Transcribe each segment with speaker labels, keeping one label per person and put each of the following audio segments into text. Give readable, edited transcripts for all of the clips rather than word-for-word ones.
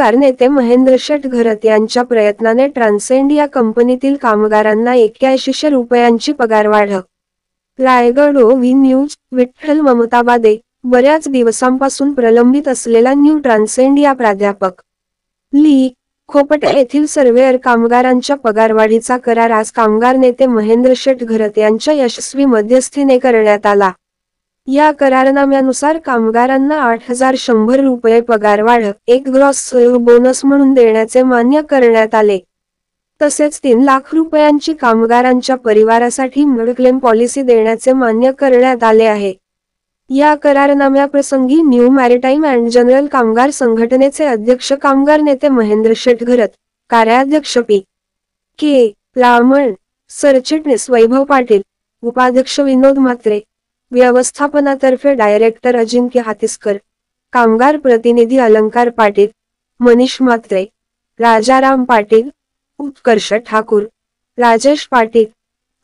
Speaker 1: कामगार नेते महेंद्र शेठ घरत यांच्या प्रयत्नाने ट्रान्सेंड या कंपनीतील कामगारांना 8100 रुपयांची पगारवाढ. Raigad OV news. विठ्ठल ममताबादे. बऱ्याच दिवसांपासून प्रलंबित असलेला न्यू ट्रान्सेंड या प्राध्यापक ली. खोपटे येथील सर्वेअर कामगारांच्या पगारवाढीचा करार आज कामगार नेते महेंद्र शेठ घरत यांच्या यशस्वी मध्यस्थीने करण्यात आला. या करारनाम्यानुसार कामगारांना 8100 रुपये पगारवाढ, एक ग्रॉस बोनस म्हणून देण्याचे मान्य करण्यात आले. तसेच 3 लाख रुपयांची कामगारांच्या परिवारासाठी मेडिक्लेम पॉलिसी देण्याचे मान्य करण्यात आले आहे. या करारनाम्याप्रसंगी न्यू मॅरिटाईम अँड जनरल कामगार संघटनेचे अध्यक्ष कामगार नेते महेंद्र शेठ घरत, कार्याध्यक्ष पी. के. रामण, सरचिटणीस वैभव पाटील, उपाध्यक्ष विनोद म्हात्रे, व्यवस्थापनातर्फे डायरेक्टर अजिंक्य हातीसकर, कामगार प्रतिनिधी अलंकार पाटील, मनीष म्हात्रे, राजाराम पाटील, उत्कर्ष ठाकूर, राजेश पाटील,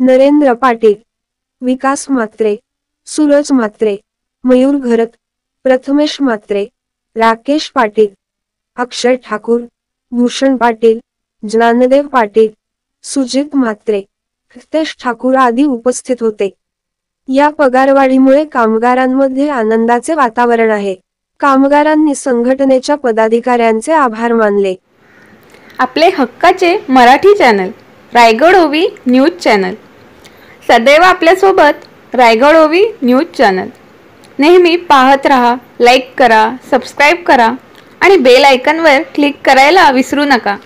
Speaker 1: नरेंद्र पाटील, विकास म्हात्रे, सूरज म्हात्रे, मयूर घरत, प्रथमेश म्हात्रे, राकेश पाटील, अक्षय ठाकूर, भूषण पाटील, ज्ञानदेव पाटील, सुजित म्हात्रे, हितेश ठाकूर आदी उपस्थित होते. या पगारवाढीमुळे कामगारांमध्ये आनंदाचे वातावरण आहे. कामगारांनी संघटनेच्या पदाधिकाऱ्यांचे आभार मानले.
Speaker 2: आपले हक्काचे Marathi channel Raigad OV news channel, सदैव आपल्यासोबत. रायगड OV न्यूज चॅनल नेहमी पाहत रहा. लाईक करा, सबस्क्राईब करा आणि बेल आयकॉनवर क्लिक करायला विसरू नका.